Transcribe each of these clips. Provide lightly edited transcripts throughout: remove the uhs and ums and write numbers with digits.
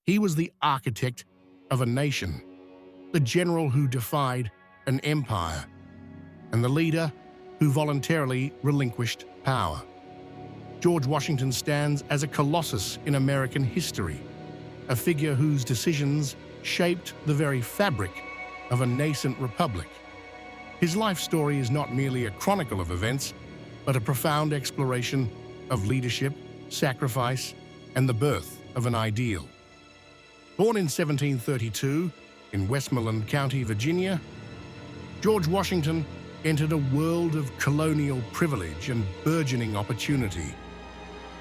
He was the architect of a nation, the general who defied an empire, and the leader who voluntarily relinquished power. George Washington stands as a colossus in American history, a figure whose decisions shaped the very fabric of a nascent republic. His life story is not merely a chronicle of events, but a profound exploration of leadership, sacrifice, and the birth of an ideal. Born in 1732 in Westmoreland County, Virginia, George Washington entered a world of colonial privilege and burgeoning opportunity.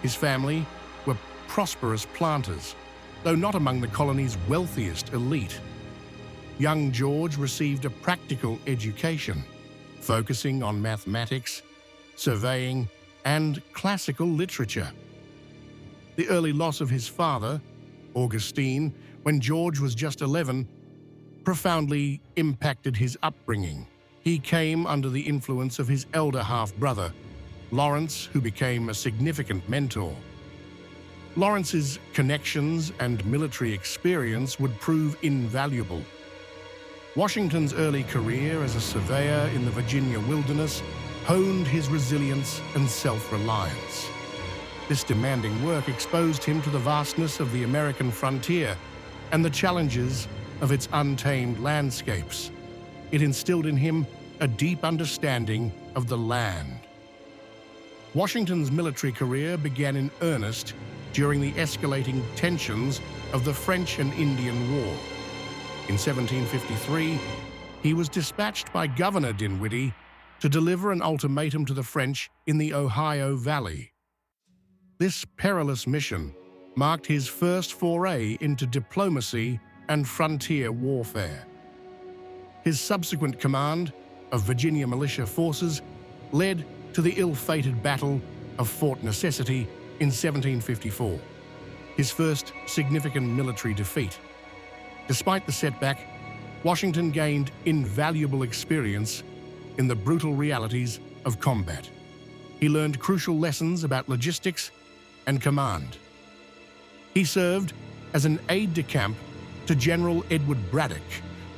His family were prosperous planters, though not among the colony's wealthiest elite. Young George received a practical education, focusing on mathematics, surveying, and classical literature. The early loss of his father, Augustine, when George was just 11, profoundly impacted his upbringing. He came under the influence of his elder half-brother, Lawrence, who became a significant mentor. Lawrence's connections and military experience would prove invaluable. Washington's early career as a surveyor in the Virginia wilderness honed his resilience and self-reliance. This demanding work exposed him to the vastness of the American frontier and the challenges of its untamed landscapes. It instilled in him a deep understanding of the land. Washington's military career began in earnest during the escalating tensions of the French and Indian War. In 1753, he was dispatched by Governor Dinwiddie to deliver an ultimatum to the French in the Ohio Valley. This perilous mission marked his first foray into diplomacy and frontier warfare. His subsequent command of Virginia militia forces led to the ill-fated Battle of Fort Necessity in 1754, his first significant military defeat. Despite the setback, Washington gained invaluable experience in the brutal realities of combat. He learned crucial lessons about logistics and command. He served as an aide-de-camp to General Edward Braddock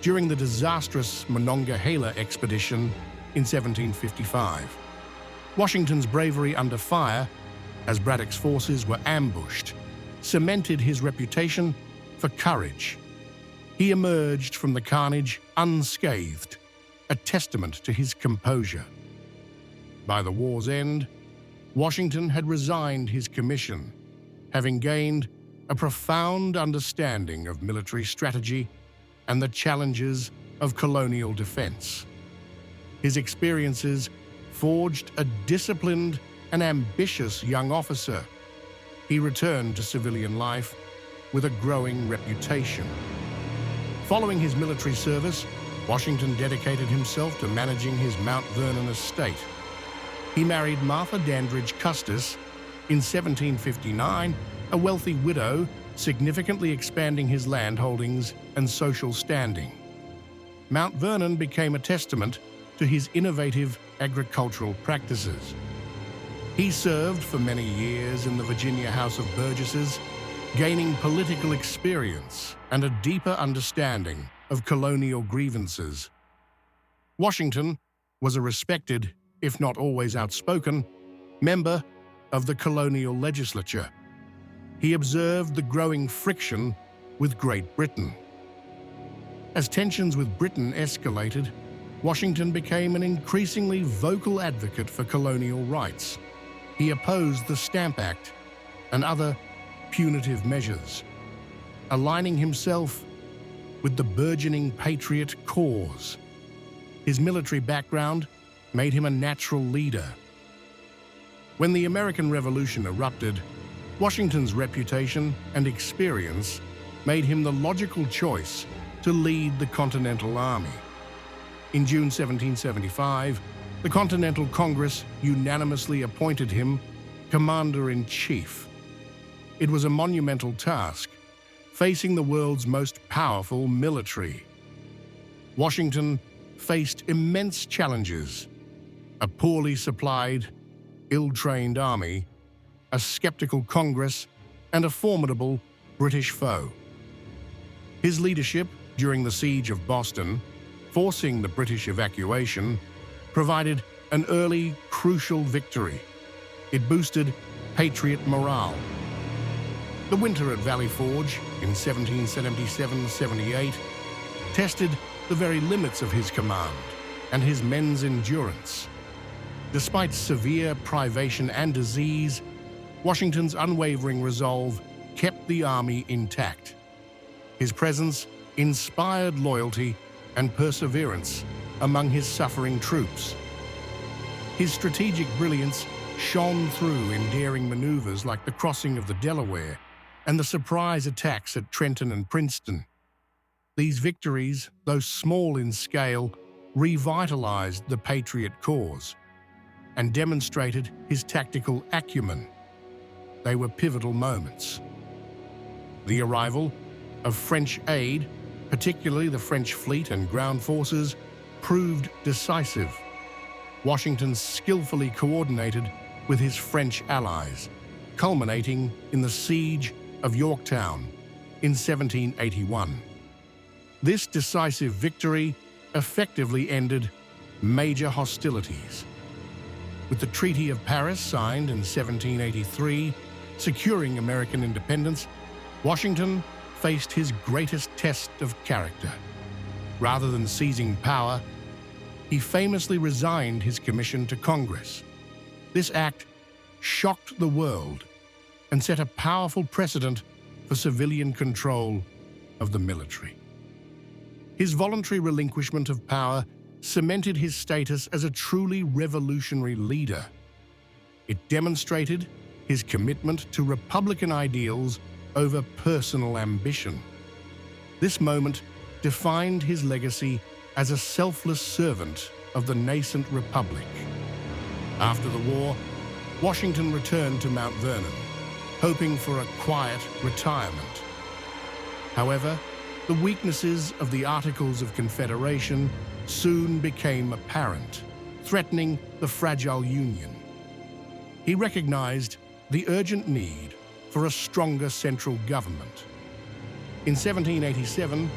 during the disastrous Monongahela expedition in 1755. Washington's bravery under fire, as Braddock's forces were ambushed, cemented his reputation for courage. He emerged from the carnage unscathed, a testament to his composure. By the war's end, Washington had resigned his commission, having gained a profound understanding of military strategy and the challenges of colonial defense. His experiences forged a disciplined and ambitious young officer. He returned to civilian life with a growing reputation. Following his military service, Washington dedicated himself to managing his Mount Vernon estate. He married Martha Dandridge Custis in 1759, a wealthy widow, significantly expanding his land holdings and social standing. Mount Vernon became a testament to his innovative agricultural practices. He served for many years in the Virginia House of Burgesses, gaining political experience and a deeper understanding of colonial grievances. Washington was a respected, if not always outspoken, member of the colonial legislature. He observed the growing friction with Great Britain. As tensions with Britain escalated, Washington became an increasingly vocal advocate for colonial rights. He opposed the Stamp Act and other punitive measures, aligning himself with the burgeoning patriot cause. His military background made him a natural leader. When the American Revolution erupted, Washington's reputation and experience made him the logical choice to lead the Continental Army. In June 1775, the Continental Congress unanimously appointed him Commander-in-Chief. It was a monumental task, facing the world's most powerful military. Washington faced immense challenges: a poorly supplied, ill-trained army, a skeptical Congress, and a formidable British foe. His leadership during the Siege of Boston, forcing the British evacuation, provided an early, crucial victory. It boosted Patriot morale. The winter at Valley Forge in 1777-78 tested the very limits of his command and his men's endurance. Despite severe privation and disease, Washington's unwavering resolve kept the army intact. His presence inspired loyalty and perseverance among his suffering troops. His strategic brilliance shone through in daring maneuvers like the crossing of the Delaware and the surprise attacks at Trenton and Princeton. These victories, though small in scale, revitalized the Patriot cause and demonstrated his tactical acumen. They were pivotal moments. The arrival of French aid, particularly the French fleet and ground forces, proved decisive. Washington skillfully coordinated with his French allies, culminating in the Siege of Yorktown in 1781. This decisive victory effectively ended major hostilities. With the Treaty of Paris signed in 1783, securing American independence, Washington faced his greatest test of character. Rather than seizing power, he famously resigned his commission to Congress. This act shocked the world and set a powerful precedent for civilian control of the military. His voluntary relinquishment of power cemented his status as a truly revolutionary leader. It demonstrated his commitment to Republican ideals over personal ambition. This moment defined his legacy as a selfless servant of the nascent republic. After the war, Washington returned to Mount Vernon, hoping for a quiet retirement. However, the weaknesses of the Articles of Confederation soon became apparent, threatening the fragile Union. He recognized the urgent need for a stronger central government. In 1787,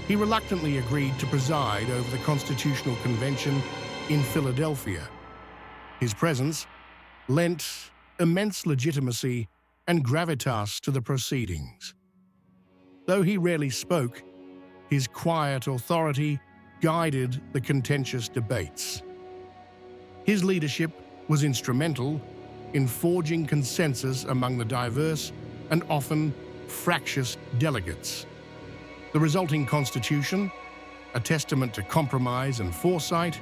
he reluctantly agreed to preside over the Constitutional Convention in Philadelphia. His presence lent immense legitimacy and gravitas to the proceedings. Though he rarely spoke, his quiet authority guided the contentious debates. His leadership was instrumental in forging consensus among the diverse and often fractious delegates. The resulting Constitution, a testament to compromise and foresight,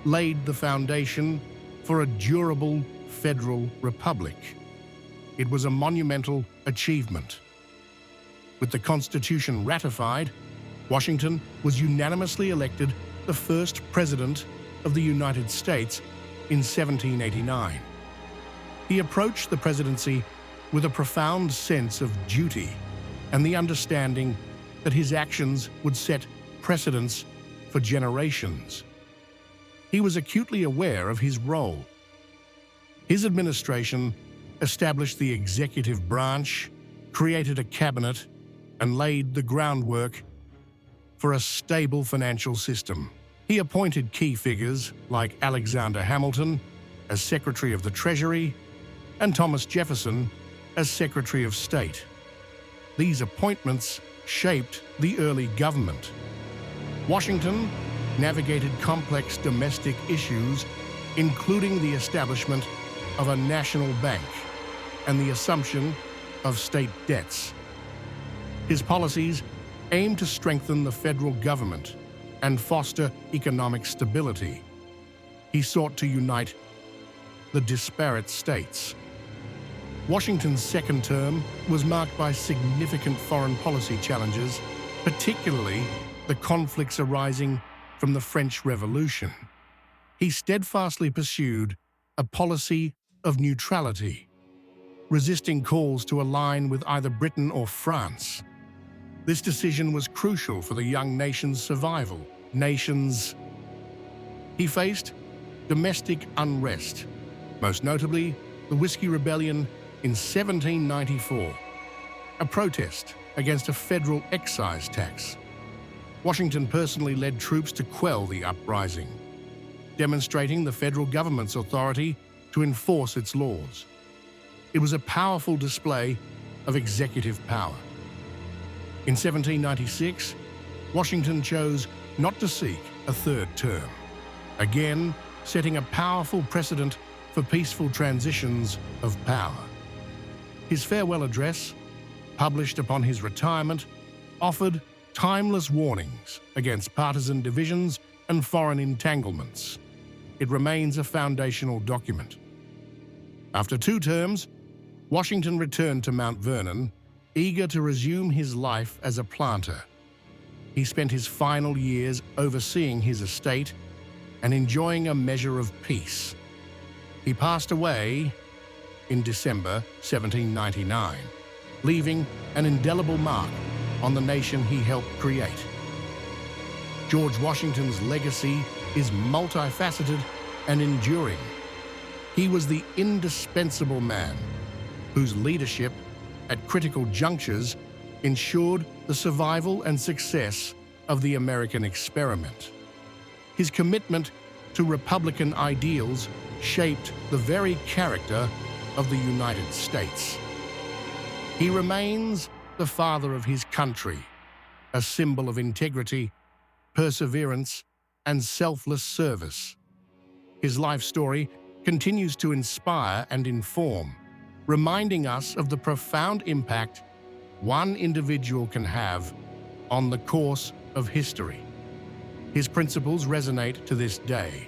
laid the foundation for a durable federal republic. It was a monumental achievement. With the Constitution ratified, Washington was unanimously elected the first President of the United States in 1789. He approached the presidency with a profound sense of duty and the understanding that his actions would set precedents for generations. He was acutely aware of his role. His administration established the executive branch, created a cabinet, and laid the groundwork for a stable financial system. He appointed key figures like Alexander Hamilton as Secretary of the Treasury and Thomas Jefferson as Secretary of State. These appointments shaped the early government. Washington navigated complex domestic issues, including the establishment of a national bank and the assumption of state debts. His policies aimed to strengthen the federal government and foster economic stability. He sought to unite the disparate states. Washington's second term was marked by significant foreign policy challenges, particularly the conflicts arising from the French Revolution. He steadfastly pursued a policy of neutrality, resisting calls to align with either Britain or France. This decision was crucial for the young nation's survival. He faced domestic unrest, most notably the Whiskey Rebellion in 1794, a protest against a federal excise tax. Washington personally led troops to quell the uprising, demonstrating the federal government's authority to enforce its laws. It was a powerful display of executive power. In 1796, Washington chose not to seek a third term, again setting a powerful precedent for peaceful transitions of power. His farewell address, published upon his retirement, offered timeless warnings against partisan divisions and foreign entanglements. It remains a foundational document. After 2 terms, Washington returned to Mount Vernon, eager to resume his life as a planter. He spent his final years overseeing his estate and enjoying a measure of peace. He passed away in December 1799, leaving an indelible mark on the nation he helped create. George Washington's legacy is multifaceted and enduring. He was the indispensable man whose leadership at critical junctures ensured the survival and success of the American experiment. His commitment to Republican ideals shaped the very character of the United States. He remains the father of his country, a symbol of integrity, perseverance, and selfless service. His life story continues to inspire and inform, reminding us of the profound impact one individual can have on the course of history. His principles resonate to this day,